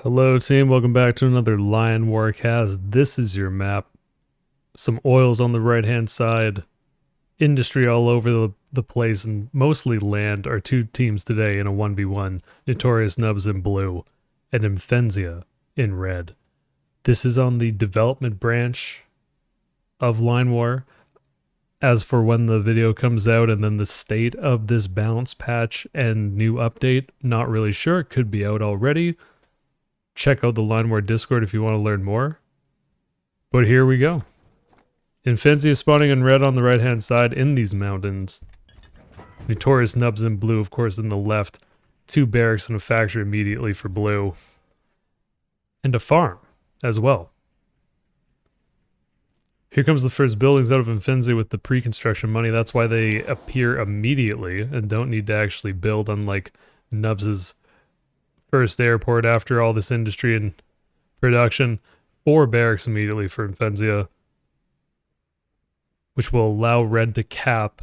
Hello team, welcome back to another Lion Warcast. This is your map. Some oils on the right hand side, industry all over the place, and mostly land. Our two teams today in a 1v1, Notorious Nubs in blue and Infenzia in red. This is on the development branch of Line War. As for when the video comes out and then the state of this balance patch and new update, not really sure. It could be out already. Check out the Line War Discord if you want to learn more. But here we go. Infenzia spawning in red on the right hand side in these mountains. Notorious Nubs in blue, of course, in the left. Two barracks and a factory immediately for blue. And a farm as well. Here comes the first buildings out of Infenzia with the pre-construction money. That's why they appear immediately and don't need to actually build, unlike Nubs's first airport after all this industry and production. 4 barracks immediately for Infenzia, which will allow red to cap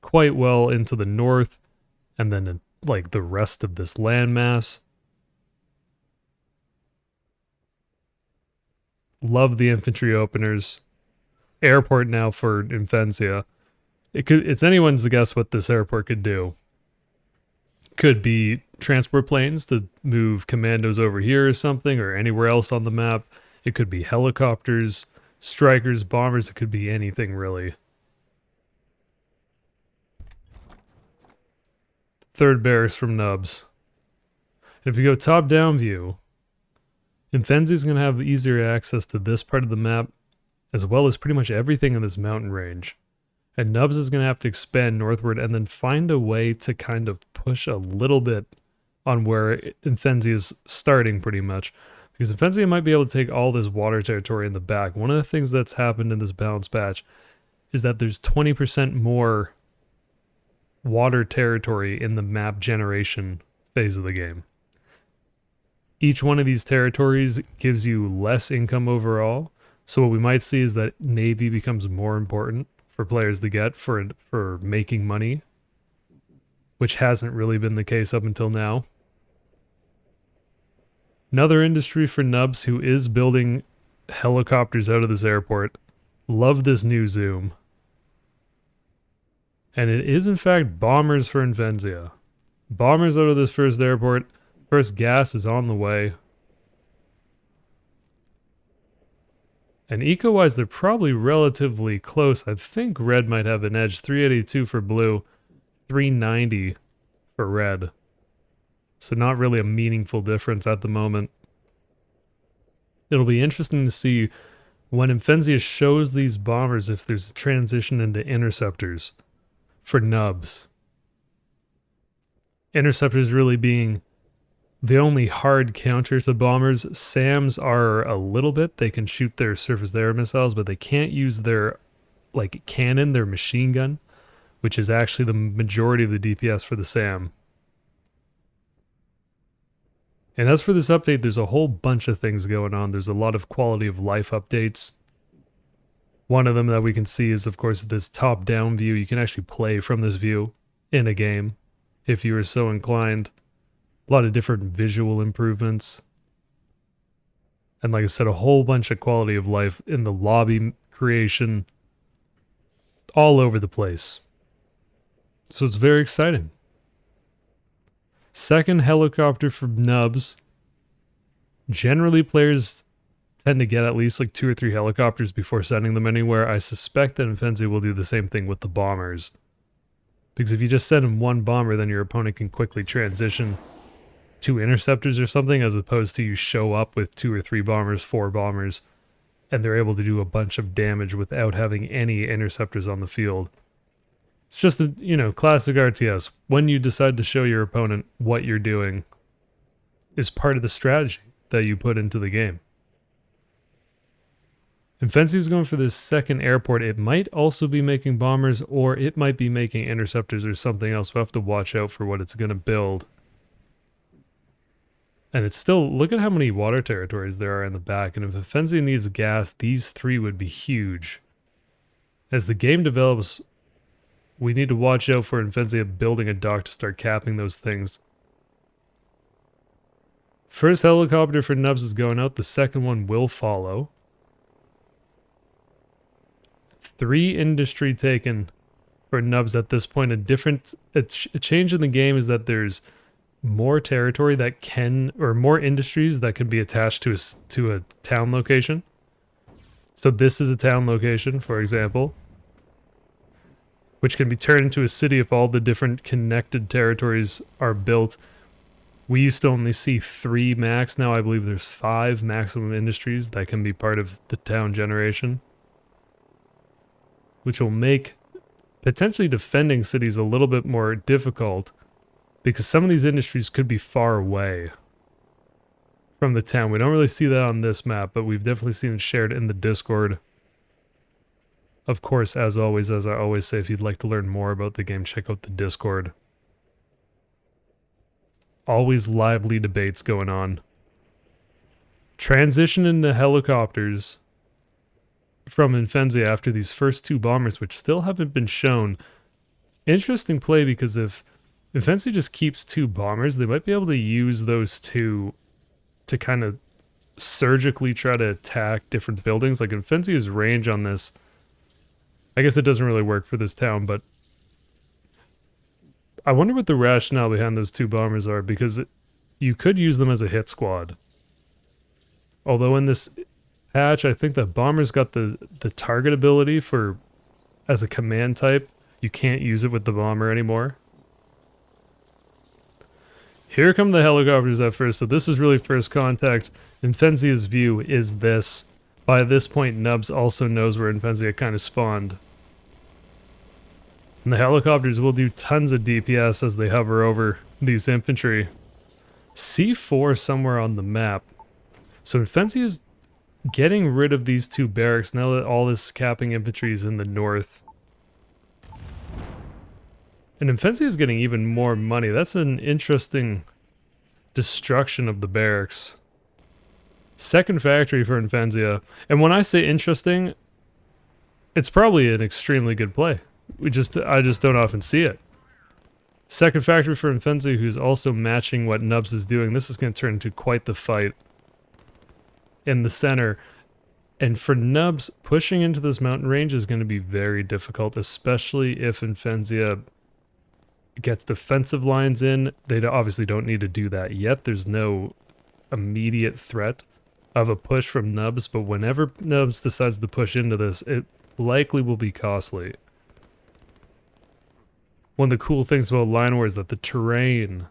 quite well into the north and then like the rest of this landmass. Love the infantry openers. Airport now for Infenzia. It's anyone's guess what this airport could do. Could be transport planes to move commandos over here or something, or anywhere else on the map. It could be helicopters, strikers, bombers. It could be anything really. Third barracks from Nubs. If you go top-down view, Infenzia is going to have easier access to this part of the map, as well as pretty much everything in this mountain range. And Nubs is going to have to expand northward and then find a way to kind of push a little bit on where Infenzia is starting pretty much. Because Infenzia might be able to take all this water territory in the back. One of the things that's happened in this balance patch is that there's 20% more water territory in the map generation phase of the game. Each one of these territories gives you less income overall. So what we might see is that Navy becomes more important for players to get for making money, which hasn't really been the case up until now. Another industry for Nubs who is building helicopters out of this airport. Love this new zoom. And it is in fact bombers for Infenzia. Bombers out of this first airport. First gas is on the way. And eco-wise, they're probably relatively close. I think red might have an edge. 382 for blue, 390 for red. So not really a meaningful difference at the moment. It'll be interesting to see when Infenzia shows these bombers if there's a transition into interceptors for Nubs. Interceptors really being the only hard counter to bombers. SAMs are a little bit. They can shoot their surface-to-air missiles, but they can't use their cannon, their machine gun, which is actually the majority of the DPS for the SAM. And as for this update, there's a whole bunch of things going on. There's a lot of quality of life updates. One of them that we can see is, of course, this top-down view. You can actually play from this view in a game if you are so inclined. A lot of different visual improvements. And like I said, a whole bunch of quality of life in the lobby creation. All over the place. So it's very exciting. Second helicopter from Nubs. Generally players tend to get at least like 2 or 3 helicopters before sending them anywhere. I suspect that Infenzia will do the same thing with the bombers. Because if you just send them one bomber, then your opponent can quickly transition 2 interceptors or something, as opposed to you show up with 2 or 3 bombers, 4 bombers, and they're able to do a bunch of damage without having any interceptors on the field. It's just a, classic RTS. When you decide to show your opponent what you're doing is part of the strategy that you put into the game. Infenzia is going for this second airport. It might also be making bombers, or it might be making interceptors or something else. We'll have to watch out for what it's going to build. And it's still, look at how many water territories there are in the back. And if Infenzia needs gas, these 3 would be huge. As the game develops, we need to watch out for Infenzia building a dock to start capping those things. First helicopter for Nubs is going out. The second one will follow. 3 industry taken for Nubs at this point. A change in the game is that there's more territory that can, or more industries that can be attached to a town location. So this is a town location, for example, which can be turned into a city if all the different connected territories are built. We used to only see 3 max. Now I believe there's 5 maximum industries that can be part of the town generation, which will make potentially defending cities a little bit more difficult because some of these industries could be far away from the town. We don't really see that on this map, but we've definitely seen it shared in the Discord. Of course, as always, as I always say, if you'd like to learn more about the game, check out the Discord. Always lively debates going on. Transition into helicopters from Infenzia after these first 2 bombers, which still haven't been shown. Interesting play, because if Infenzia just keeps 2 bombers, they might be able to use those 2 to kind of surgically try to attack different buildings. Like Infenzia's range on this, I guess it doesn't really work for this town, but I wonder what the rationale behind those 2 bombers are, because you could use them as a hit squad. Although in this patch, I think that bombers got the target ability for as a command type. You can't use it with the bomber anymore. Here come the helicopters at first, so this is really first contact. Infenzia's view is this. By this point, Nubs also knows where Infenzia kind of spawned. And the helicopters will do tons of DPS as they hover over these infantry. C4 somewhere on the map. So Infenzia is getting rid of these 2 barracks now that all this capping infantry is in the north. And Infenzia is getting even more money. That's an interesting destruction of the barracks. Second factory for Infenzia. And when I say interesting, it's probably an extremely good play. I just don't often see it. Second factory for Infenzia, who's also matching what Nubs is doing. This is going to turn into quite the fight in the center. And for Nubs, pushing into this mountain range is going to be very difficult, especially if Infenzia gets defensive lines in. They obviously don't need to do that yet. There's no immediate threat of a push from Nubs, but whenever Nubs decides to push into this, it likely will be costly. One of the cool things about Line War is that the terrain,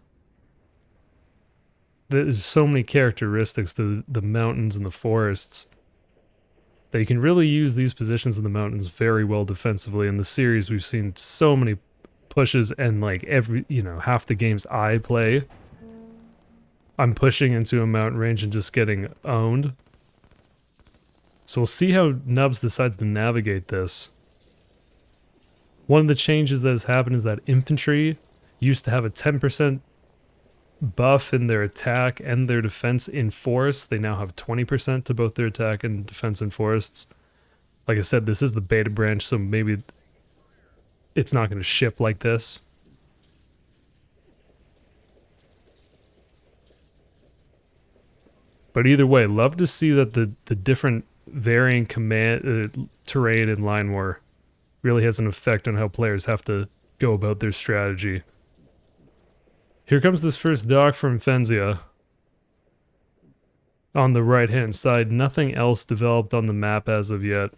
there's so many characteristics to the mountains and the forests that you can really use these positions in the mountains very well defensively. In the series, we've seen so many pushes, and like half the games I play, I'm pushing into a mountain range and just getting owned. So we'll see how Nubs decides to navigate this. One of the changes that has happened is that infantry used to have a 10% buff in their attack and their defense in forests. They now have 20% to both their attack and defense in forests. Like I said, this is the beta branch, so maybe it's not going to ship like this. But either way, love to see that the different varying command terrain in Line War really has an effect on how players have to go about their strategy. Here comes this first dock from Infenzia. On the right hand side, nothing else developed on the map as of yet.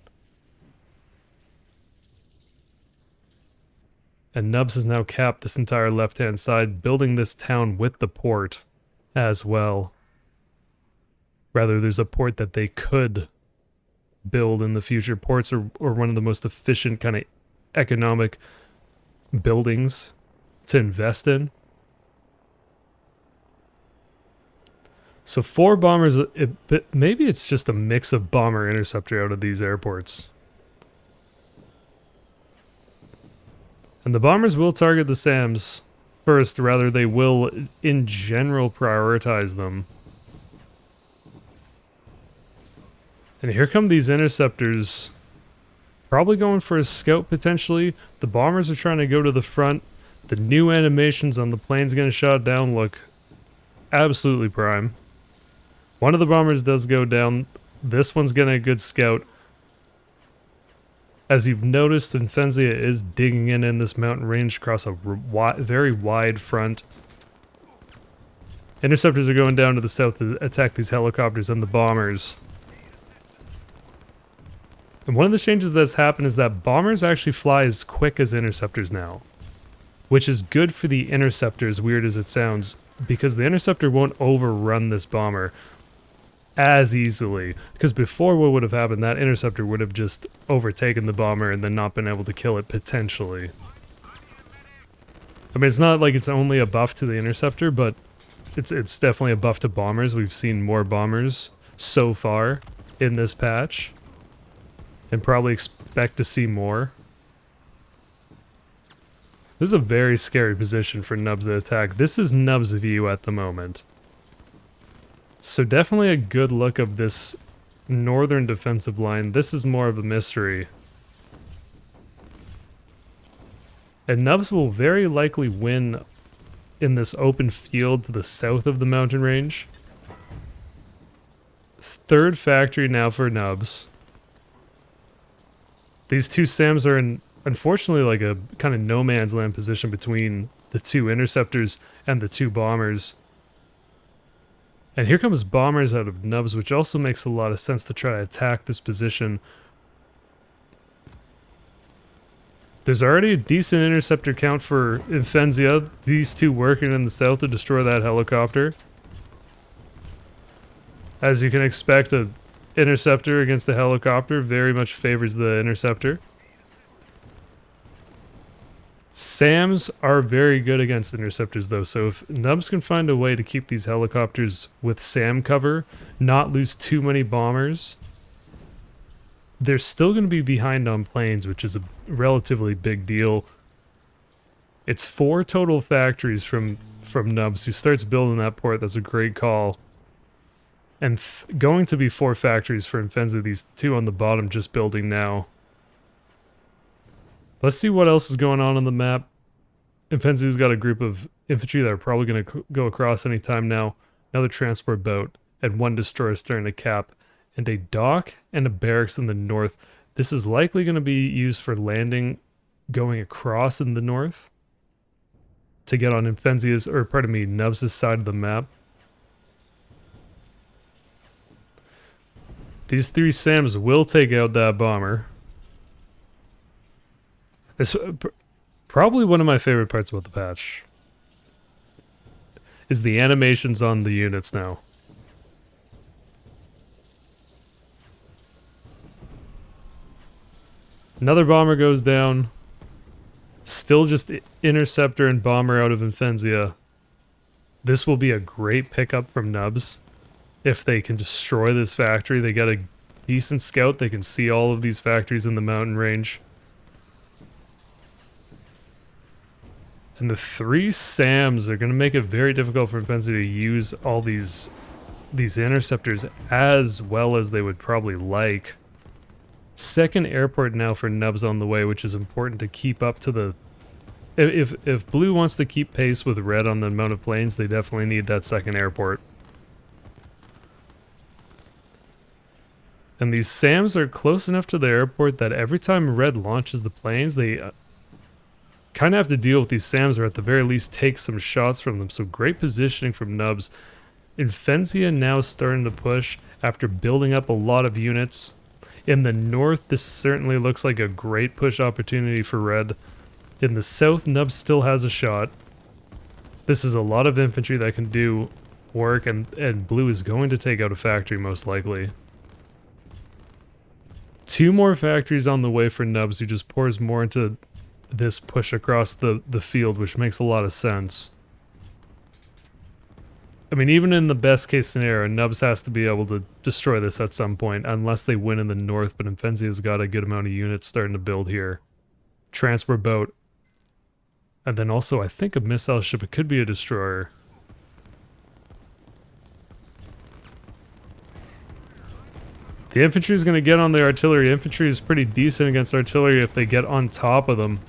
And Nubs has now capped this entire left hand side, building this town with the port as well. Rather, there's a port that they could build in the future. Ports are one of the most efficient kind of economic buildings to invest in. So 4 bombers, maybe it's just a mix of bomber interceptor out of these airports. And the bombers will target the SAMs first, rather they will in general prioritize them. And here come these interceptors, probably going for a scout potentially. The bombers are trying to go to the front. The new animations on the planes getting shot down look absolutely prime. One of the bombers does go down. This one's getting a good scout. As you've noticed, Infenzia is digging in this mountain range across a very wide front. Interceptors are going down to the south to attack these helicopters and the bombers. And one of the changes that's happened is that bombers actually fly as quick as interceptors now. Which is good for the interceptor, as weird as it sounds, because the interceptor won't overrun this bomber as easily. Because before, what would have happened, that interceptor would have just overtaken the bomber and then not been able to kill it potentially. I mean, it's not like it's only a buff to the interceptor, but it's definitely a buff to bombers. We've seen more bombers so far in this patch, and probably expect to see more. This is a very scary position for Nubs to attack. This is Nubs' view at the moment. So definitely a good look of this northern defensive line. This is more of a mystery. And Nubs will very likely win in this open field to the south of the mountain range. Third factory now for Nubs. These two SAMs are in, unfortunately, like a kind of no man's land position between the two interceptors and the two bombers. And here comes bombers out of Nubs, which also makes a lot of sense to try to attack this position. There's already a decent interceptor count for Infenzia. These two working in the south to destroy that helicopter. As you can expect, an interceptor against a helicopter very much favors the interceptor. SAMs are very good against interceptors though, so if Nubs can find a way to keep these helicopters with SAM cover, not lose too many bombers, they're still going to be behind on planes, which is a relatively big deal. It's 4 total factories from Nubs, who starts building that port. That's a great call. And going to be 4 factories for Infenzia, these 2 on the bottom just building now. Let's see what else is going on the map. Infenzia's got a group of infantry that are probably going to go across anytime now. Another transport boat, and 1 destroyer starting to cap. And a dock and a barracks in the north. This is likely going to be used for landing going across in the north to get on Infenzia's, or pardon me, Nubs' side of the map. These 3 SAMs will take out that bomber. It's probably one of my favorite parts about the patch is the animations on the units now. Another bomber goes down. Still just interceptor and bomber out of Infenzia. This will be a great pickup from Nubs. If they can destroy this factory, they get a decent scout. They can see all of these factories in the mountain range. And the 3 SAMs are going to make it very difficult for Infenzia to use all these interceptors as well as they would probably like. Second airport now for Nubs on the way, which is important to keep up to the... If Blue wants to keep pace with Red on the amount of planes, they definitely need that second airport. And these SAMs are close enough to the airport that every time Red launches the planes, they kind of have to deal with these SAMs, or at the very least take some shots from them. So great positioning from Nubs. Infenzia now starting to push after building up a lot of units. In the north, this certainly looks like a great push opportunity for Red. In the south, Nubs still has a shot. This is a lot of infantry that can do work, and Blue is going to take out a factory most likely. 2 more factories on the way for Nubs, who just pours more into this push across the field, which makes a lot of sense. I mean, even in the best case scenario, Nubs has to be able to destroy this at some point, unless they win in the north, but Infenzia's got a good amount of units starting to build here. Transport boat. And then also, I think a missile ship. It could be a destroyer. The infantry is going to get on the artillery. Infantry is pretty decent against artillery if they get on top of them.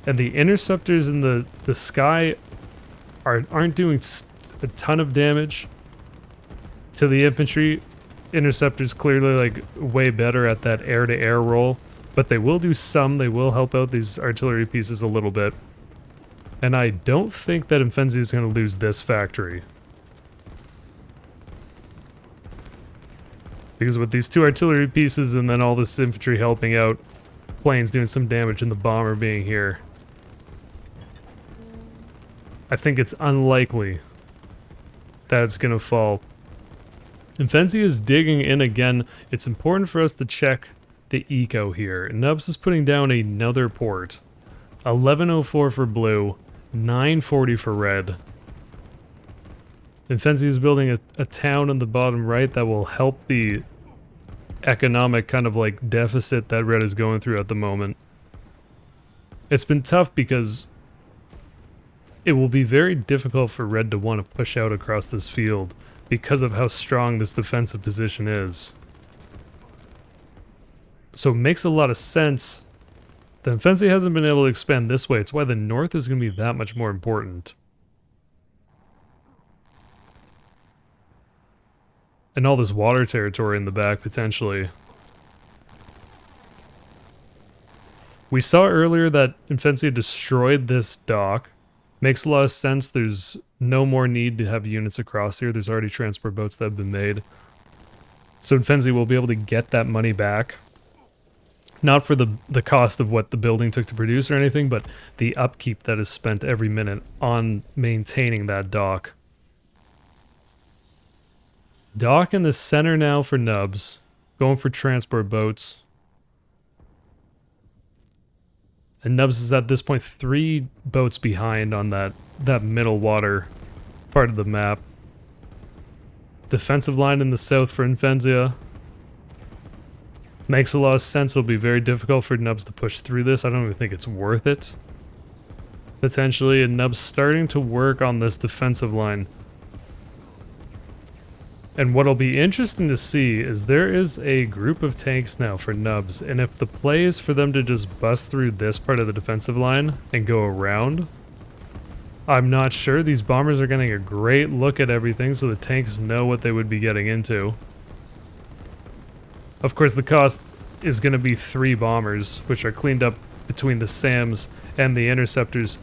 And the interceptors in the sky aren't doing a ton of damage. to the infantry. Interceptors clearly like way better at that air-to-air roll, but they will do some. They will help out these artillery pieces a little bit. And I don't think that Infenzi is going to lose this factory. Because with these two artillery pieces and then all this infantry helping out, planes doing some damage and the bomber being here, I think it's unlikely that it's going to fall. Infenzi is digging in again. It's important for us to check the eco here. Nubs is putting down another port. 1104 for blue, 940 for red. Infenzi is building a town on the bottom right that will help the economic kind of like deficit that red is going through at the moment. It's been tough because it will be very difficult for red to want to push out across this field because of how strong this defensive position is. So it makes a lot of sense that Infenzi hasn't been able to expand this way. It's why the north is going to be that much more important. And all this water territory in the back, potentially. We saw earlier that Infenzi destroyed this dock. Makes a lot of sense. There's no more need to have units across here. There's already transport boats that have been made. So Infenzi will be able to get that money back. Not for the cost of what the building took to produce or anything, but the upkeep that is spent every minute on maintaining that dock. Dock in the center now for nubs. Going for transport boats. And nubs is at this point 3 boats behind on that middle water part of the map. Defensive line in the south for Infenzia. Makes a lot of sense. It'll be very difficult for nubs to push through this. I don't even think it's worth it. Potentially, and nubs starting to work on this defensive line. And what'll be interesting to see is there is a group of tanks now for nubs, and if the play is for them to just bust through this part of the defensive line and go around, I'm not sure. These bombers are getting a great look at everything, so the tanks know what they would be getting into. Of course, the cost is going to be 3 bombers, which are cleaned up between the SAMs and the interceptors.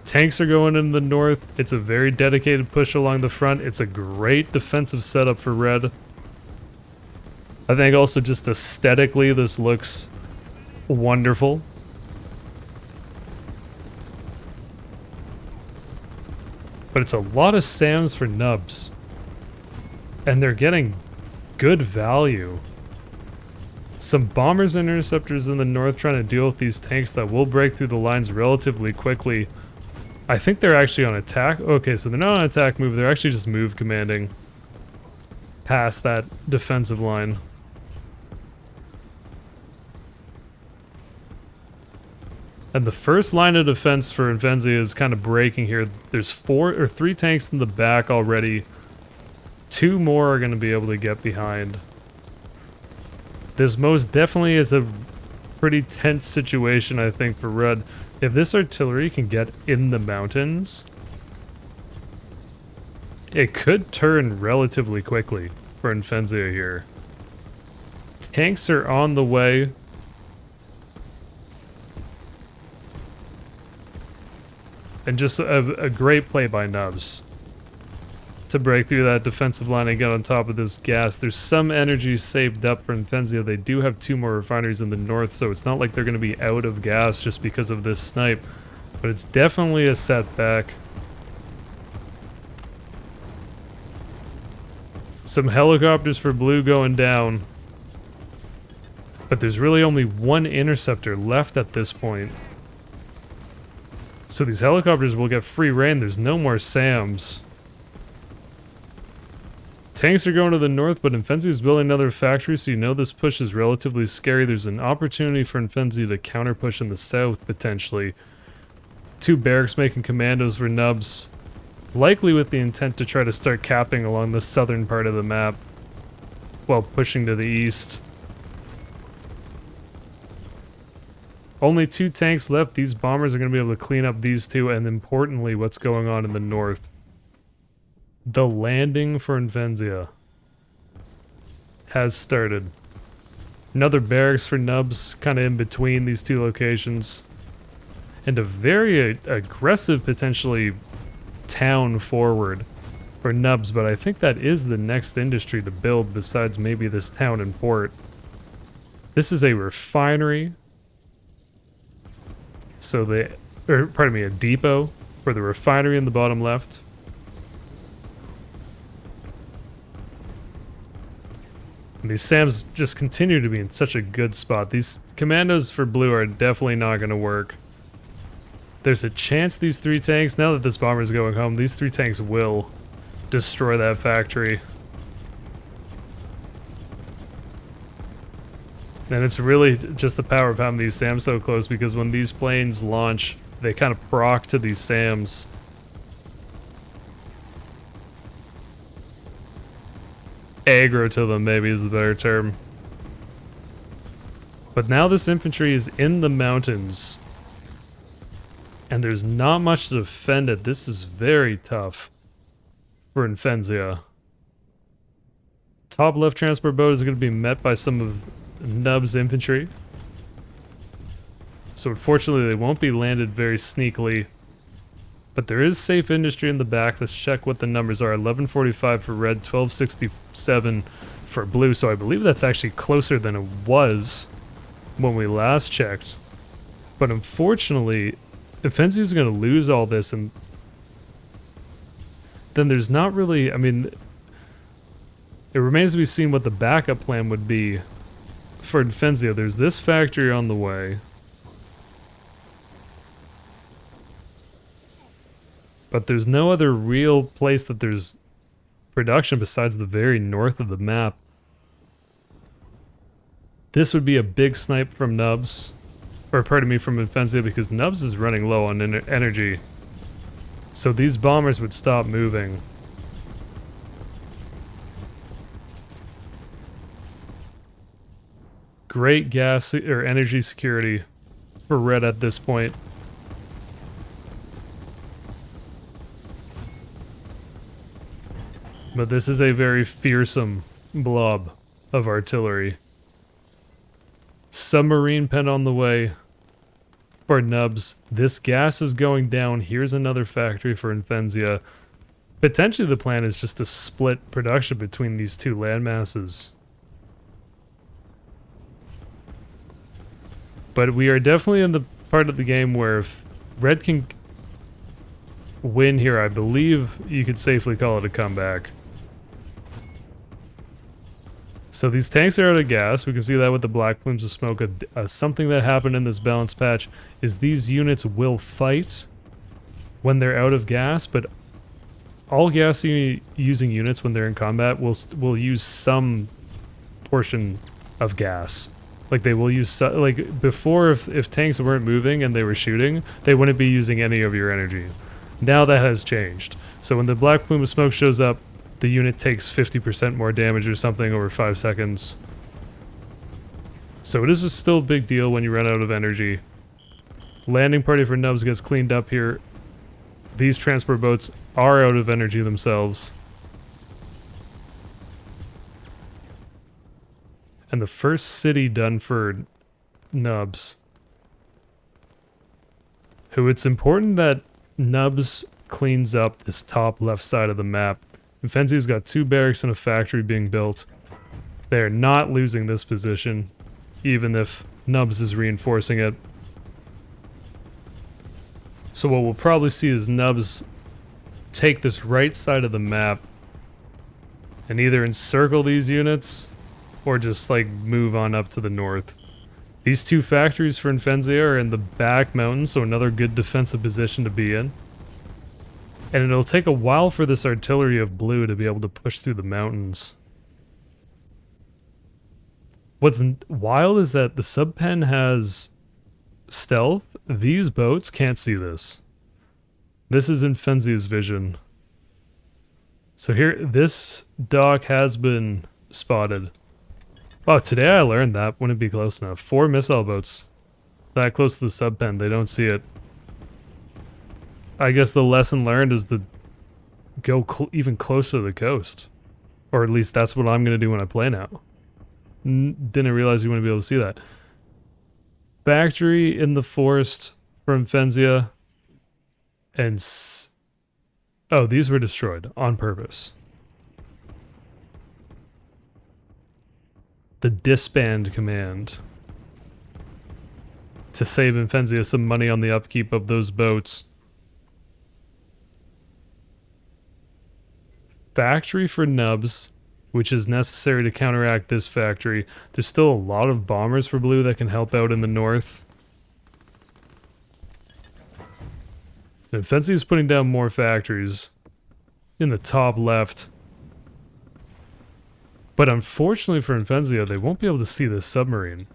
Tanks are going in the north. It's a very dedicated push along the front. It's a great defensive setup for red. I think also just aesthetically this looks wonderful. But it's a lot of SAMs for nubs. And they're getting good value. Some bombers and interceptors in the north trying to deal with these tanks that will break through the lines relatively quickly. I think they're actually on attack. Okay, so they're not on attack move. They're actually just move commanding past that defensive line. And the first line of defense for Infenzi is kind of breaking here. There's 3 tanks in the back already. 2 more are going to be able to get behind. This most definitely is a pretty tense situation, I think, for red. If this artillery can get in the mountains, it could turn relatively quickly for Infenzia here. Tanks are on the way. And just a great play by nubs to break through that defensive line and get on top of this gas. There's some energy saved up for Infenzia. They do have 2 more refineries in the north, so it's not like they're going to be out of gas just because of this snipe. But it's definitely a setback. Some helicopters for blue going down. But there's really only 1 interceptor left at this point. So these helicopters will get free reign. There's no more SAMs. Tanks are going to the north, but Infenzi is building another factory, so you know this push is relatively scary. There's an opportunity for Infenzi to counter push in the south, potentially. 2 barracks making commandos for nubs, likely with the intent to try to start capping along the southern part of the map while pushing to the east. Only 2 tanks left. These bombers are going to be able to clean up these 2, and importantly, what's going on in the north. The landing for Infenzia. has started. Another barracks for nubs kind of in between these two locations. And a very aggressive, potentially, town forward for nubs, but I think that is the next industry to build besides maybe this town and port. This is a refinery. So pardon me, a depot for the refinery in the bottom left. And these SAMs just continue to be in such a good spot. These commandos for blue are definitely not going to work. There's a chance these 3 tanks, now that this bomber is going home, these 3 tanks will destroy that factory. And it's really just the power of having these SAMs so close, because when these planes launch, they kind of proc to these SAMs. Aggro to them, maybe is the better term. But now this infantry is in the mountains. And there's not much to defend it. This is very tough for Infenzia. Top left transport boat is going to be met by some of Nub's infantry. So unfortunately they won't be landed very sneakily. But there is safe industry in the back. Let's check what the numbers are. 1145 for red, 1267 for blue. So I believe that's actually closer than it was when we last checked. But unfortunately, Infenzia is going to lose all this, and then there's not really, I mean, it remains to be seen what the backup plan would be for Infenzia. There's this factory on the way. But there's no other real place that there's production besides the very north of the map. This would be a big snipe from Nubs. Or pardon me, from Infenzia, because Nubs is running low on energy. So these bombers would stop moving. Great gas or energy security for red at this point. But this is a very fearsome blob of artillery. Submarine pen on the way for Nubs. This gas is going down. Here's another factory for Infenzia. Potentially the plan is just to split production between these two landmasses. But we are definitely in the part of the game where if red can win here, I believe you could safely call it a comeback. So these tanks are out of gas. We can see that with the black plumes of smoke. Something that happened in this balance patch is these units will fight when they're out of gas, but all gas using units when they're in combat will use some portion of gas. Like they will use, like before if tanks weren't moving and they were shooting, they wouldn't be using any of your energy. Now that has changed. So when the black plume of smoke shows up, the unit takes 50% more damage or something over 5 seconds. So it is still a big deal when you run out of energy. Landing party for Nubs gets cleaned up here. These transport boats are out of energy themselves. And the first city done for Nubs. Who it's important that Nubs cleans up this top left side of the map. Infenzia's got 2 barracks and a factory being built. They're not losing this position, even if Nubs is reinforcing it. So what we'll probably see is Nubs take this right side of the map and either encircle these units or just like move on up to the north. These 2 factories for Infenzia are in the back mountains, so another good defensive position to be in. And it'll take a while for this artillery of blue to be able to push through the mountains. What's wild is that the subpen has stealth. These boats can't see this. This is Infenzia's vision. So here, this dock has been spotted. Oh, today I learned that. Wouldn't be close enough. 4 missile boats. That close to the subpen. They don't see it. I guess the lesson learned is to go even closer to the coast. Or at least that's what I'm going to do when I play now. Didn't realize you wouldn't be able to see that. Factory in the forest from Fenzia. And... oh, these were destroyed on purpose. The disband command. To save Infenzia some money on the upkeep of those boats. Factory for nubs, which is necessary to counteract this factory. There's still a lot of bombers for blue that can help out in the north. And Infenzia is putting down more factories in the top left. But unfortunately for Infenzia, they won't be able to see this submarine.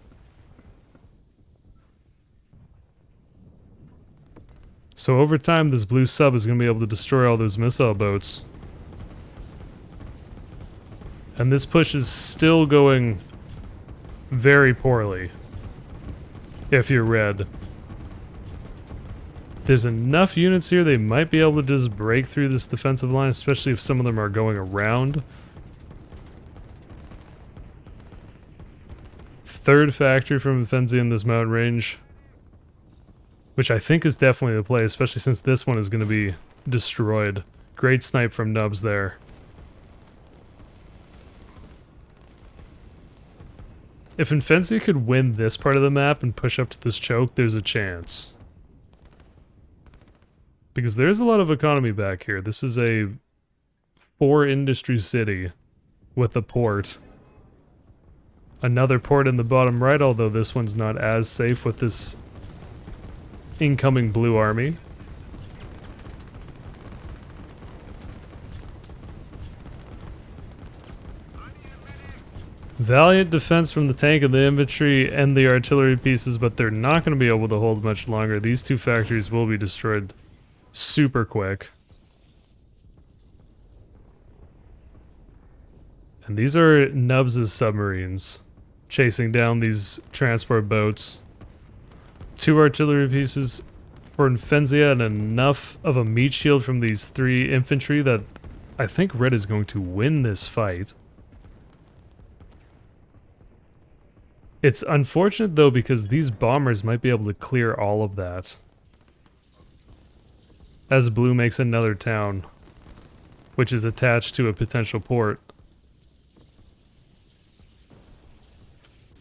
So over time, this blue sub is going to be able to destroy all those missile boats. And this push is still going very poorly. If you're red. There's enough units here, they might be able to just break through this defensive line, especially if some of them are going around. Third factory from Infenzia in this mountain range. Which I think is definitely the play, especially since this one is going to be destroyed. Great snipe from Nubs there. If Infenzia could win this part of the map and push up to this choke, there's a chance. Because there's a lot of economy back here. This is a 4-industry city with a port. Another port in the bottom right, although this one's not as safe with this incoming blue army. Valiant defense from the tank and the infantry and the artillery pieces, but they're not going to be able to hold much longer. These two factories will be destroyed super quick. And these are Nubs' submarines chasing down these transport boats. 2 artillery pieces for Infenzia and enough of a meat shield from these 3 infantry that I think Red is going to win this fight. It's unfortunate though because these bombers might be able to clear all of that. As Blue makes another town, which is attached to a potential port.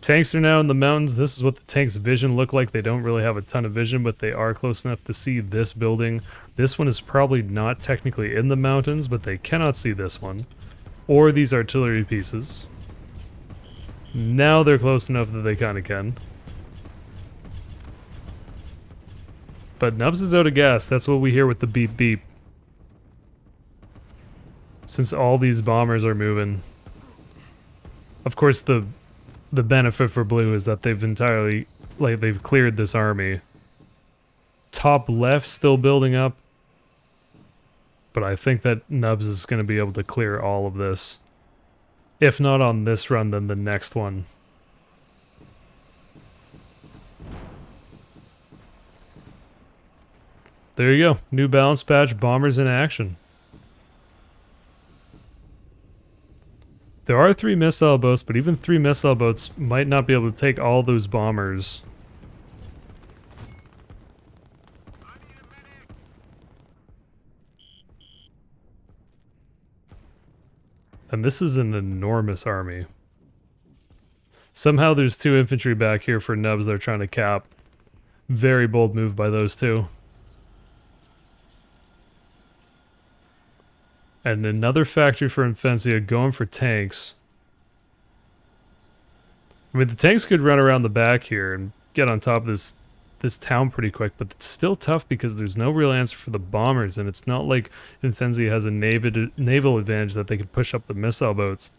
Tanks are now in the mountains. This is what the tanks' vision look like. They don't really have a ton of vision, but they are close enough to see this building. This one is probably not technically in the mountains, but they cannot see this one. Or these artillery pieces. Now they're close enough that they kind of can. But Nubs is out of gas. That's what we hear with the beep beep. Since all these bombers are moving. Of course, the benefit for Blue is that they've entirely, like, they've cleared this army. Top left still building up. But I think that Nubs is going to be able to clear all of this. If not on this run, then the next one. There you go. New balance patch, bombers in action. There are 3 missile boats, but even 3 missile boats might not be able to take all those bombers. And this is an enormous army. Somehow there's 2 infantry back here for Nubs they're trying to cap. Very bold move by those 2. And another factory for Infenzia going for tanks. I mean, the tanks could run around the back here and get on top of this town pretty quick, but it's still tough because there's no real answer for the bombers, and it's not like Infenzia has a naval advantage that they can push up the missile boats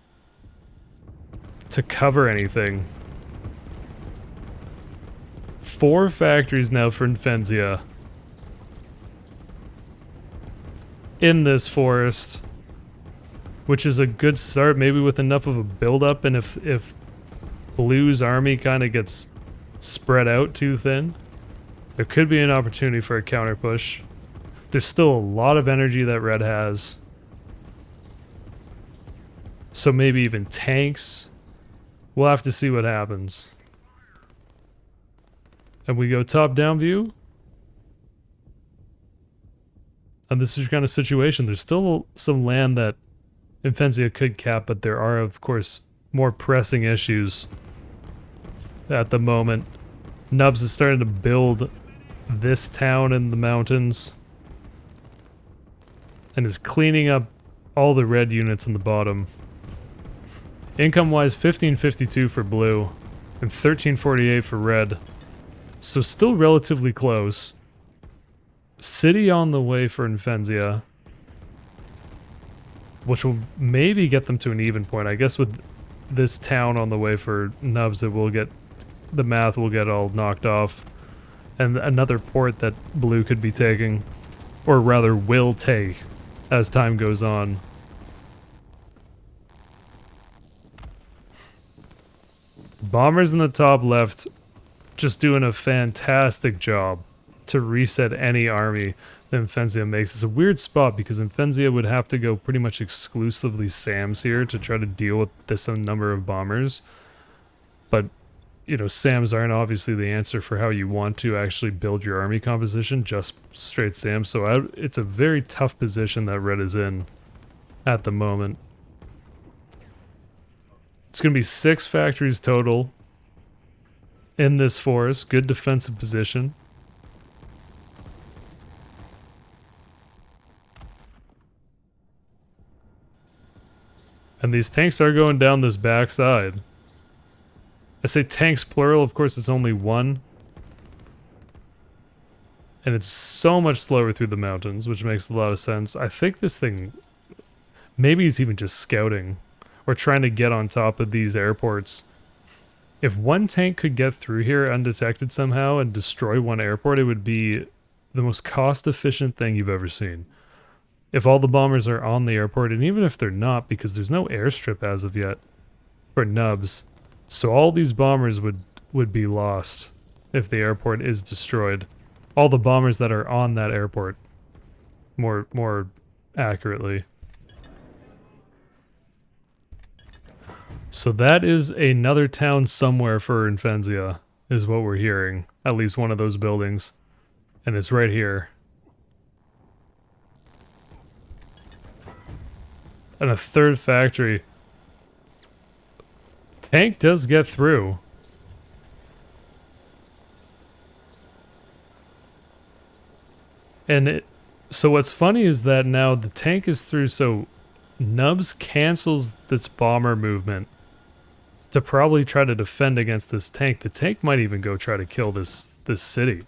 to cover anything. 4 factories now for Infenzia. In this forest, which is a good start, maybe with enough of a build-up, and if Blue's army kind of gets spread out too thin, there could be an opportunity for a counter push. There's still a lot of energy that Red has, so maybe even tanks We'll have to see what happens. And we go top-down view. And this is your kind of situation. There's still some land that Infenzia could cap, but there are, of course, more pressing issues at the moment. Nubs is starting to build this town in the mountains and is cleaning up all the red units in the bottom. Income-wise, 1552 for blue and 1348 for red. So still relatively close. City on the way for Infenzia, which will maybe get them to an even point. I guess with this town on the way for Nubs, it will get, the math will get all knocked off. And another port that blue could be taking, or rather will take, as time goes on. Bombers in the top left just doing a fantastic job to reset any army that Infenzia makes. It's a weird spot because Infenzia would have to go pretty much exclusively SAMs here to try to deal with this number of bombers. But, you know, SAMs aren't obviously the answer for how you want to actually build your army composition, just straight SAMs. So it's a very tough position that Red is in at the moment. It's going to be 6 factories total in this forest. Good defensive position. And these tanks are going down this backside. I say tanks plural, of course it's only one. And it's so much slower through the mountains, which makes a lot of sense. I think this thing, maybe he's even just scouting, or trying to get on top of these airports. If one tank could get through here undetected somehow and destroy one airport, it would be the most cost-efficient thing you've ever seen. If all the bombers are on the airport, and even if they're not, because there's no airstrip as of yet for Nubs, so all these bombers would be lost if the airport is destroyed. All the bombers that are on that airport, more accurately. So that is another town somewhere for Infenzia, is what we're hearing. At least one of those buildings. And it's right here. And a third factory. Tank does get through. And so what's funny is that now the tank is through, so Nubs cancels this bomber movement to probably try to defend against this tank. The tank might even go try to kill this city.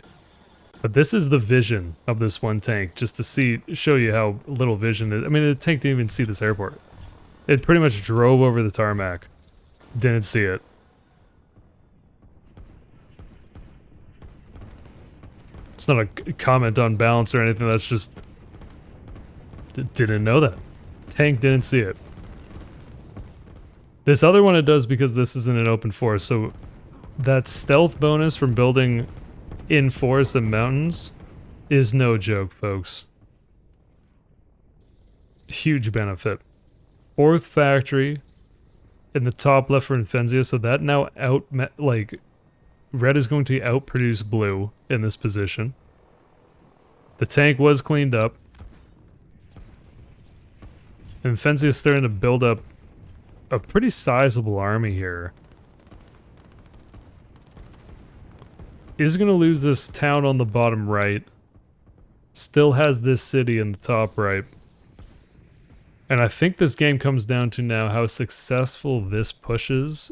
But this is the vision of this one tank, just to show you how little vision it is. I mean, the tank didn't even see this airport. It pretty much drove over the tarmac. Didn't see it. It's not a comment on balance or anything, that's just... Didn't know that. Tank didn't see it. This other one it does because this is in an open forest, so that stealth bonus from building in forests and mountains is no joke, folks. Huge benefit. 4th factory in the top left for Infenzia, so that now red is going to outproduce blue in this position. The tank was cleaned up. Infenzia is starting to build up a pretty sizable army here. Is going to lose this town on the bottom right. Still has this city in the top right. And I think this game comes down to now how successful this pushes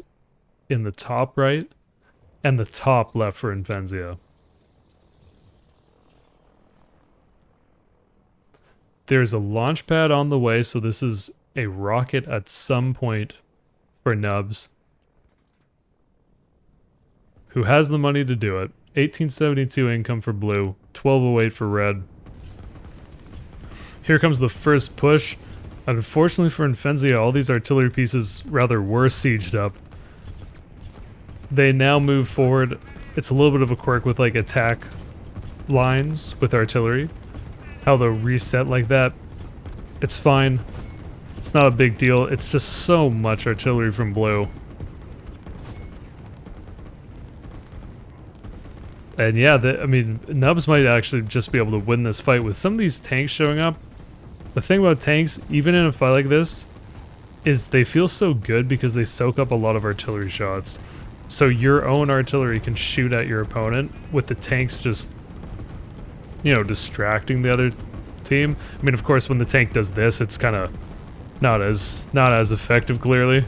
in the top right and the top left for Infenzia. There's a launch pad on the way, so this is a rocket at some point for Nubs, who has the money to do it. 1872 income for blue, 1208 for red. Here comes the first push. Unfortunately for Infenzia, all these artillery pieces rather were sieged up. They now move forward. It's a little bit of a quirk with like attack lines with artillery. How they'll reset like that. It's fine. It's not a big deal. It's just so much artillery from blue. And yeah, I mean, Nubs might actually just be able to win this fight with some of these tanks showing up. The thing about tanks, even in a fight like this, is they feel so good because they soak up a lot of artillery shots. So your own artillery can shoot at your opponent with the tanks just, you know, distracting the other team. I mean, of course, when the tank does this, it's kind of not as effective, clearly.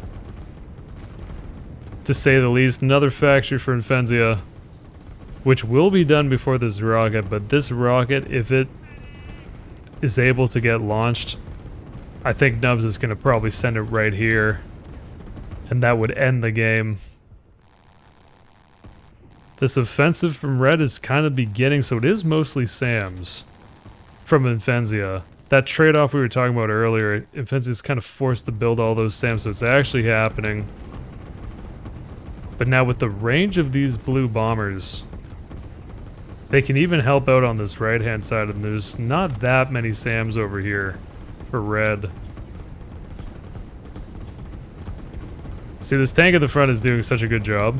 To say the least. Another factory for Infenzia, which will be done before this rocket, but this rocket, if it is able to get launched, I think Nubs is going to probably send it right here, and that would end the game. This offensive from Red is kind of beginning, so it is mostly SAMs from Infenzia. That trade-off we were talking about earlier, Invenzia's kind of forced to build all those SAMs, so it's actually happening. But now with the range of these blue bombers, they can even help out on this right-hand side, and there's not that many SAMs over here for Red. See, this tank at the front is doing such a good job.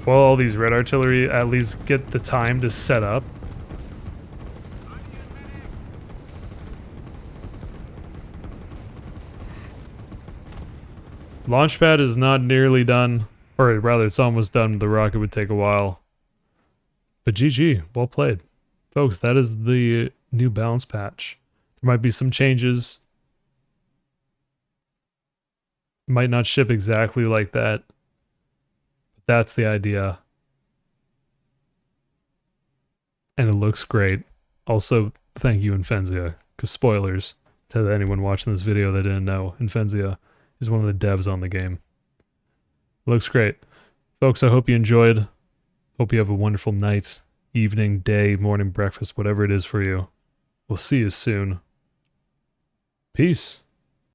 While all these Red artillery at least get the time to set up. Launchpad is not nearly done, or rather it's almost done. The rocket would take a while. But GG, well played. Folks, that is the new balance patch. There might be some changes. Might not ship exactly like that. But that's the idea. And it looks great. Also, thank you, Infenzia. Because spoilers to anyone watching this video that didn't know, Infenzia is one of the devs on the game. Looks great. Folks, I hope you enjoyed. Hope you have a wonderful night, evening, day, morning, breakfast, whatever it is for you. We'll see you soon. Peace.